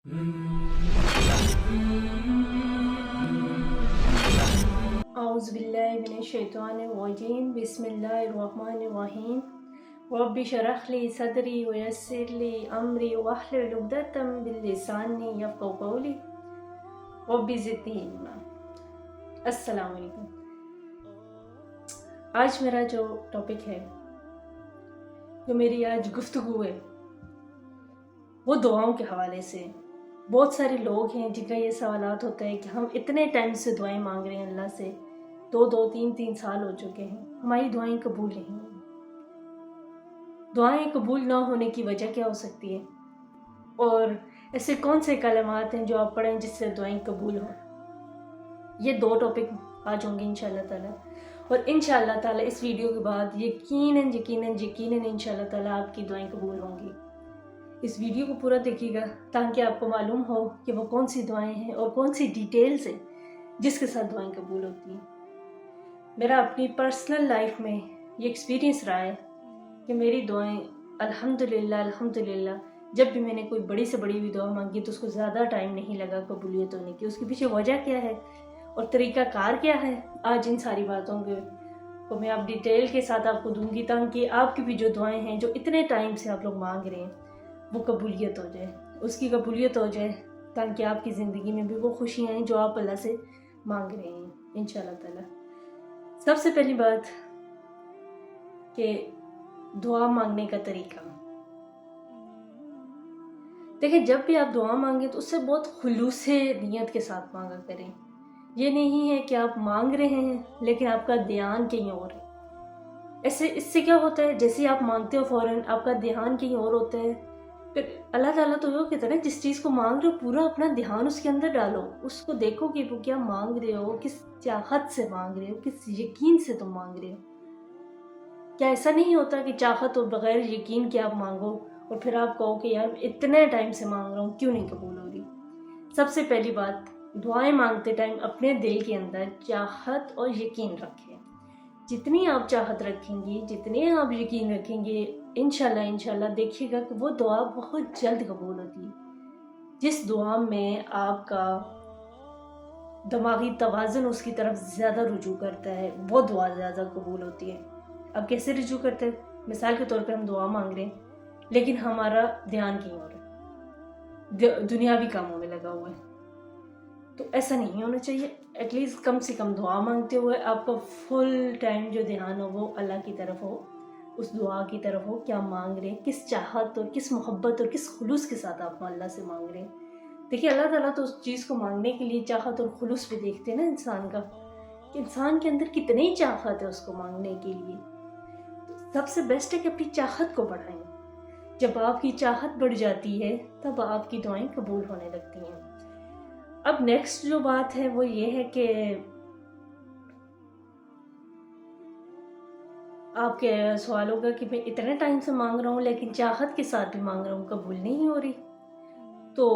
أعوذ بالله من الشيطان الرجيم بسم الله الرحمن الرحيم رب اشرح لي صدري ويسر لي أمري واحلل عقدة من لساني يفقهوا قولي رب زدني علما۔ السلام علیکم۔ آج میرا جو ٹاپک ہے، جو میری آج گفتگو ہے، وہ دعاؤں کے حوالے سے۔ بہت سارے لوگ ہیں جن کا یہ سوالات ہوتا ہے کہ ہم اتنے ٹائم سے دعائیں مانگ رہے ہیں اللہ سے، دو تین سال ہو چکے ہیں، ہماری دعائیں قبول نہیں ہوئی۔ دعائیں قبول نہ ہونے کی وجہ کیا ہو سکتی ہے، اور ایسے کون سے کلمات ہیں جو آپ پڑھیں جس سے دعائیں قبول ہوں؟ یہ دو ٹاپک آج ہوں گے انشاءاللہ تعالیٰ، اور انشاءاللہ تعالیٰ اس ویڈیو کے بعد یقیناً انشاءاللہ تعالیٰ آپ کی دعائیں قبول ہوں گی۔ اس ویڈیو کو پورا دیکھیے گا تاکہ آپ کو معلوم ہو کہ وہ کون سی دعائیں ہیں اور کون سی ڈیٹیلز ہیں جس کے ساتھ دعائیں قبول ہوتی ہیں۔ میرا اپنی پرسنل لائف میں یہ ایکسپیرینس رہا ہے کہ میری دعائیں الحمدللہ جب بھی میں نے کوئی بڑی سے بڑی بھی دعا مانگی تو اس کو زیادہ ٹائم نہیں لگا قبولیت ہونے کی۔ اس کے پیچھے وجہ کیا ہے اور طریقہ کار کیا ہے، آج ان ساری باتوں کو میں آپ ڈیٹیل کے ساتھ آپ کو دوں گی تاکہ آپ کی بھی جو دعائیں ہیں جو اتنے ٹائم سے آپ لوگ مانگ رہے ہیں وہ قبولیت ہو جائے، اس کی قبولیت ہو جائے، تاکہ آپ کی زندگی میں بھی وہ خوشیاں ہیں جو آپ اللہ سے مانگ رہے ہیں انشاءاللہ تعالیٰ۔ سب سے پہلی بات کہ دعا مانگنے کا طریقہ دیکھیں، جب بھی آپ دعا مانگیں تو اس سے بہت خلوص نیت کے ساتھ مانگا کریں۔ یہ نہیں ہے کہ آپ مانگ رہے ہیں لیکن آپ کا دھیان کہیں اور ہے۔ اس سے کیا ہوتا ہے، جیسے آپ مانگتے ہو فوراً آپ کا دھیان کہیں اور ہوتا ہے، پھر اللہ تعالیٰ تو وہ کہتا ہے جس چیز کو مانگ رہے ہو پورا اپنا دھیان اس کے اندر ڈالو، اس کو دیکھو کہ وہ کیا مانگ رہے ہو، کس چاہت سے مانگ رہے ہو، کس یقین سے تم مانگ رہے ہو۔ کیا ایسا نہیں ہوتا کہ چاہت اور بغیر یقین کے آپ مانگو اور پھر آپ کہو کہ یار اتنے ٹائم سے مانگ رہا ہوں کیوں نہیں قبول ہو رہی؟ سب سے پہلی بات، دعائیں مانگتے ٹائم اپنے دل کے اندر چاہت اور یقین رکھیں۔ جتنی آپ چاہت رکھیں گی، جتنے آپ یقین رکھیں گے، انشاءاللہ دیکھیے گا کہ وہ دعا بہت جلد قبول ہوتی ہے۔ جس دعا میں آپ کا دماغی توازن اس کی طرف زیادہ رجوع کرتا ہے وہ دعا زیادہ قبول ہوتی ہے۔ اب کیسے رجوع کرتے ہیں؟ مثال کے طور پہ ہم دعا مانگ رہے ہیں لیکن ہمارا دھیان کہیں اور ہے، دنیاوی کاموں میں لگا ہوا ہے، تو ایسا نہیں ہونا چاہیے۔ ایٹ لیسٹ کم سے کم دعا مانگتے ہوئے آپ کا فل ٹائم جو دھیان ہو وہ اللہ کی طرف ہو، اس دعا کی طرف ہو، کیا مانگ رہے ہیں، کس چاہت اور کس محبت اور کس خلوص کے ساتھ آپ اللہ سے مانگ رہے ہیں۔ دیکھیے اللہ تعالیٰ تو اس چیز کو مانگنے کے لیے چاہت اور خلوص بھی دیکھتے ہیں نا انسان کا، کہ انسان کے اندر کتنی چاہت ہے اس کو مانگنے کے لیے۔ سب سے بیسٹ ہے کہ اپنی چاہت کو بڑھائیں۔ جب آپ کی چاہت بڑھ جاتی ہے تب آپ کی دعائیں قبول ہونے لگتی ہیں۔ اب نیکسٹ جو بات ہے وہ یہ ہے کہ آپ کے سوال ہوگا کہ میں اتنے ٹائم سے مانگ رہا ہوں لیکن چاہت کے ساتھ بھی مانگ رہا ہوں قبول نہیں ہو رہی۔ تو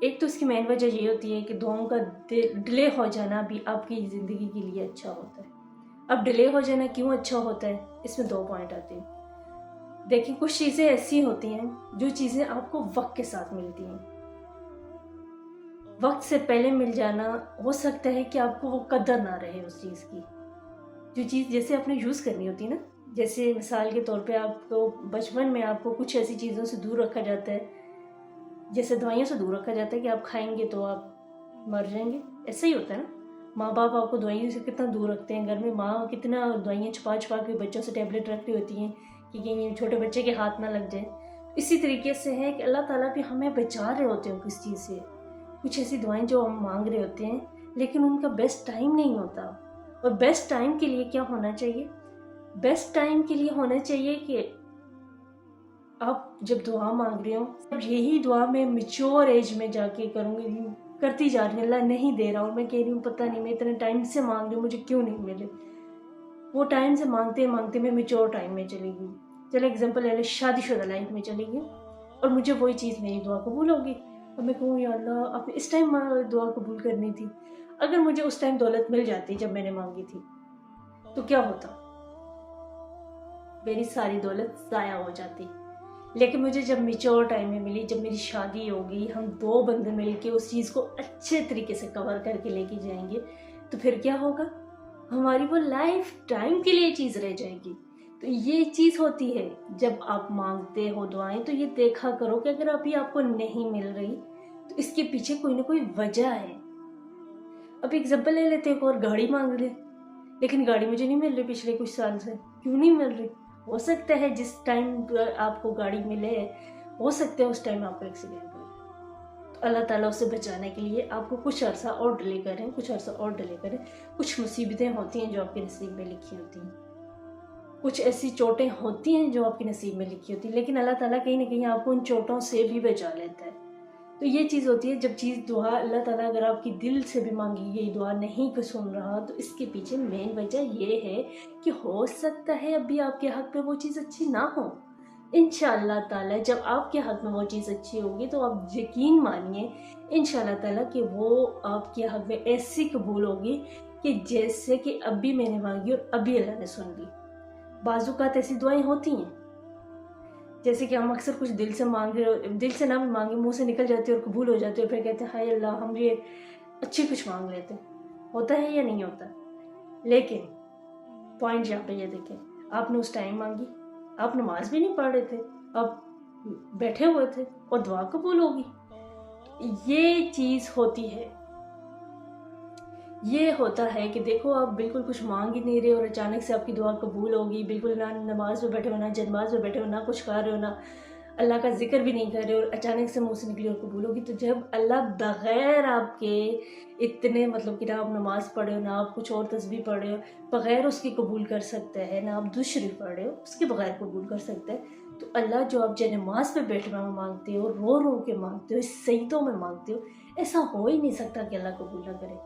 ایک تو اس کی مین وجہ یہ ہوتی ہے کہ دعاؤں کا ڈیلے ہو جانا بھی آپ کی زندگی کے لیے اچھا ہوتا ہے۔ اب ڈیلے ہو جانا کیوں اچھا ہوتا ہے، اس میں دو پوائنٹ آتے ہیں۔ دیکھیں کچھ چیزیں ایسی ہوتی ہیں جو چیزیں آپ کو وقت کے ساتھ ملتی ہیں، وقت سے پہلے مل جانا ہو سکتا ہے کہ آپ کو وہ قدر نہ رہے اس چیز کی، جو چیز جیسے آپ نے یوز کرنی ہوتی ہے نا۔ جیسے مثال کے طور پہ آپ کو بچپن میں آپ کو کچھ ایسی چیزوں سے دور رکھا جاتا ہے، جیسے دوائیوں سے دور رکھا جاتا ہے کہ آپ کھائیں گے تو آپ مر جائیں گے، ایسا ہی ہوتا ہے نا۔ ماں باپ آپ کو دوائیوں سے کتنا دور رکھتے ہیں، گھر میں ماں کتنا دوائیاں چھپا کے بچوں سے ٹیبلٹ رکھ رہی ہوتی ہیں کہ کہیں چھوٹے بچے کے ہاتھ نہ لگ جائے۔ اسی طریقے سے ہے کہ اللہ تعالیٰ بھی ہمیں بچا رہے ہوتے ہیں کس چیز سے، کچھ ایسی دوائیں جو ہم مانگ رہے ہوتے ہیں لیکن ان کا بیسٹ ٹائم نہیں ہوتا۔ اور بیسٹ ٹائم کے لیے کیا ہونا چاہیے؟ بیسٹ ٹائم کے لیے ہونا چاہیے کہ آپ جب دعا مانگ رہے ہوں، یہی دعا میں میچور ایج میں جا کے کروں گی، کرتی جا رہی ہوں، اللہ نہیں دے رہا ہوں، میں کہہ رہی ہوں پتہ نہیں میں اتنے ٹائم سے مانگ رہی ہوں مجھے کیوں نہیں ملے۔ وہ ٹائم سے مانگتے میں میچور ٹائم میں چلے گی، چلے ایگزامپل لے لیں شادی شدہ لائف میں چلے گی، اور مجھے وہی چیز میری دعا قبول ہوگی، اور میں کہوں یا اللہ آپ نے اس ٹائم دعا قبول کرنی تھی۔ اگر مجھے اس ٹائم دولت مل جاتی جب میں نے مانگی تھی تو کیا ہوتا؟ میری ساری دولت ضائع ہو جاتی۔ लेकिन मुझे जब मेच्योर टाइम में मिली, जब मेरी शादी होगी, हम 2 बंदे मिल के उस चीज़ को अच्छे तरीके से कवर करके लेके जाएंगे, तो फिर क्या होगा, हमारी वो लाइफ टाइम के लिए चीज़ रह जाएगी। तो ये चीज़ होती है, जब आप मांगते हो दुआएं तो ये देखा करो कि अगर अभी आपको नहीं मिल रही तो इसके पीछे कोई ना कोई वजह है। अब एग्जाम्पल ले लेते हैं, एक और गाड़ी मांग रहे, लेकिन गाड़ी मुझे नहीं मिल रही पिछले कुछ साल से, क्यों नहीं मिल रही? हो सकता है जिस टाइम आपको गाड़ी मिले, हो सकता है उस टाइम आपको एक्सीडेंट हो, तो अल्लाह ताला उसे बचाने के लिए आपको कुछ अरसा और डिले करें, कुछ अरसा और डिले करें। कुछ मुसीबतें होती हैं जो आपके नसीब में लिखी होती हैं, कुछ ऐसी चोटें होती हैं जो आपके नसीब में लिखी होती है, लेकिन अल्लाह ताला कहीं ना कहीं आपको उन चोटों से भी बचा लेता है। तो ये चीज़ होती है, जब चीज़ दुआ अल्लाह ताला अगर आपकी दिल से भी मांगी गई दुआ नहीं को सुन रहा, तो इसके पीछे मेन वजह ये है कि हो सकता है अभी आपके हक में वो चीज़ अच्छी ना हो। इंशाअल्लाह ताला जब आपके हक में वो चीज़ अच्छी होगी तो आप यकीन मानिए इंशाअल्लाह ताला कि वो आपके हक में ऐसी कबूल होगी कि जैसे कि अभी मैंने मांगी और अभी अल्लाह ने सुन ली। बाज़ुकात ऐसी दुआएं होती हैं जैसे कि हम अक्सर कुछ दिल से मांग रहे, दिल से ना भी मांगे, मुंह से निकल जाती है और कबूल हो जाती है, फिर कहते हैं हाय अल्लाह हम ये अच्छी कुछ मांग लेते। होता है या नहीं होता? लेकिन पॉइंट यहाँ पे ये देखें, आपने उस टाइम मांगी, आप नमाज भी नहीं पढ़ रहे थे, आप बैठे हुए थे और दुआ कबूल होगी। ये चीज़ होती है, ये होता है कि देखो आप बिल्कुल कुछ मांग ही नहीं रहे और अचानक से आपकी दुआ कबूल होगी। बिल्कुल ना नमाज में बैठे हो, ना जन्माज में बैठे हो, ना कुछ कर रहे हो, ना अल्लाह का जिक्र भी नहीं कर रहे और अचानक से मुंह से निकली और कबूल होगी। तो जब अल्लाह बग़ैर आपके इतने मतलब कि ना आप नमाज पढ़े हो, ना आप कुछ और तस्बीह पढ़े हो, बग़ैर उसकी कबूल कर सकता है, ना आप दुशरी पढ़े हो उसके बग़ैर कबूल कर सकता है। तो अल्लाह जो आप जब नमाज पे बैठना में मांगते हो, रो रो के मांगते हो, सजदों में मांगते हो, ऐसा हो ही नहीं सकता कि अल्लाह कबूल ना करे।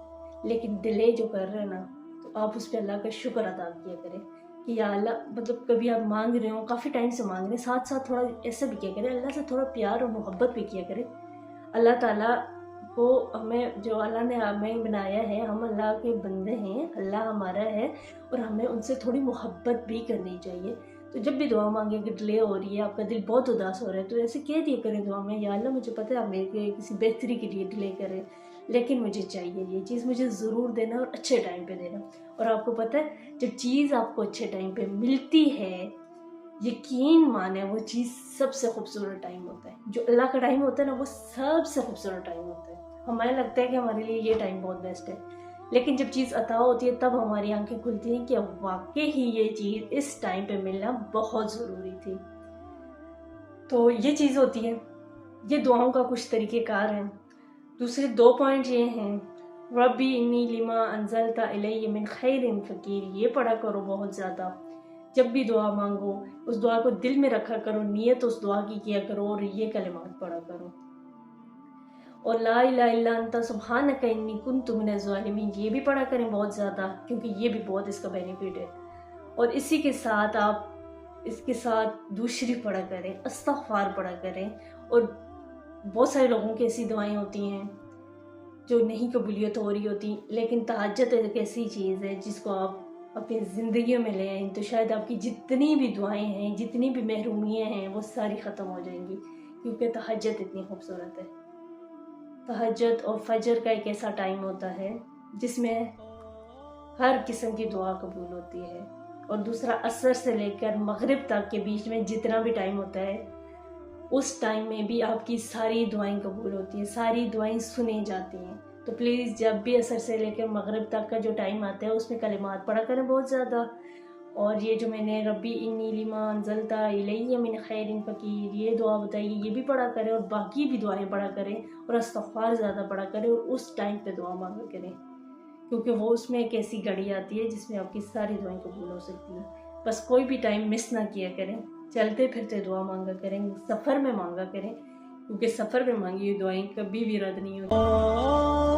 लेकिन डिले जो कर रहे हैं ना, तो आप उस पर अल्लाह का शुक्र अदा किया करें कि या अल्लाह, मतलब कभी आप मांग रहे हो, काफ़ी टाइम से मांग रहे हैं, साथ साथ थोड़ा ऐसा भी किया करें, अल्लाह से थोड़ा प्यार और मोहब्बत भी किया करें। अल्लाह ताला को हमें, जो अल्लाह ने हमें बनाया है, हम अल्लाह के बंदे हैं, अल्लाह हमारा है और हमें उनसे थोड़ी मोहब्बत भी करनी चाहिए। तो जब भी दुआ मांगे, अगर डिले हो रही है, आपका दिल बहुत उदास हो रहा है, तो ऐसे कह दिया करें दुआ में, या अल्लाह मुझे पता है आप मेरे किसी बेहतरी के लिए डिले करें, लेकिन मुझे चाहिए ये चीज़, मुझे ज़रूर देना और अच्छे टाइम पे देना। और आपको पता है जब चीज़ आपको अच्छे टाइम पे मिलती है, यकीन माने वो चीज़ सबसे खूबसूरत टाइम होता है। जो अल्लाह का टाइम होता है ना, वो सबसे खूबसूरत टाइम होता है। हमें लगता है कि हमारे लिए ये टाइम बहुत बेस्ट है, लेकिन जब चीज़ अता होती है तब हमारी आंखें खुलती हैं कि वाकई ही ये चीज़ इस टाइम पे मिलना बहुत ज़रूरी थी। तो ये चीज़ होती है, ये दुआओं का कुछ तरीक़ेकार हैं। दूसरे 2 पॉइंट ये हैं, रब्बी इन्नी लिमा अंज़लता इलैया मिन खैरिन फ़कीर, ये पढ़ा करो बहुत ज़्यादा। जब भी दुआ मांगो उस दुआ को दिल में रखा करो, नियत उस दुआ की किया करो और ये कलिमात पढ़ा करो। और ला इलाहा इल्ला अंता सुब्हानका इन्नी कुन्तु मिनज़ ज़ालिमीन, ये भी पढ़ा करें बहुत ज़्यादा, क्योंकि ये भी बहुत इसका बेनिफिट है। और इसी के साथ आप इसके साथ दूसरी पढ़ा करें, इस्तिग़फ़ार पढ़ा करें। और बहुत सारे लोगों की ऐसी दुआएं होती हैं जो नहीं कबूलियत हो रही होती, लेकिन तहज्जुद एक ऐसी चीज़ है जिसको आप अपनी ज़िंदगी में ले आएँ तो शायद आपकी जितनी भी दुआएं हैं, जितनी भी महरूमियाँ हैं, वो सारी ख़त्म हो जाएंगी, क्योंकि तहज्जुद इतनी खूबसूरत है। तहज्जुद और फजर का एक ऐसा टाइम होता है जिसमें हर किस्म की दुआ कबूल होती है। और दूसरा, असर से लेकर मगरिब तक के बीच में जितना भी टाइम होता है, उस टाइम में भी आपकी सारी दुआएं कबूल होती हैं, सारी दुआएं सुनी जाती हैं। तो प्लीज़ जब भी असर से लेकर मगरिब तक का जो टाइम आता है उसमें कलिमात पढ़ा करें बहुत ज़्यादा। और ये जो मैंने रब्बी इन्नी लिमा अंज़लता इलैया मिन खैरिन फ़कीर, ये दुआ बताइए, ये भी पढ़ा करें और बाकी भी दुआएं पढ़ा करें और इस्तिग़फ़ार ज़्यादा पढ़ा करें और उस टाइम पे दुआ मांगा करें, क्योंकि वो उसमें एक ऐसी घड़ी आती है जिसमें आपकी सारी दुआएं कबूल हो सकती हैं। बस कोई भी टाइम मिस ना किया करें, चलते फिरते दुआ मांगा करें, सफ़र में मांगा करें, क्योंकि सफ़र में मांगी हुई दुआएं कभी भी रद्द नहीं होती।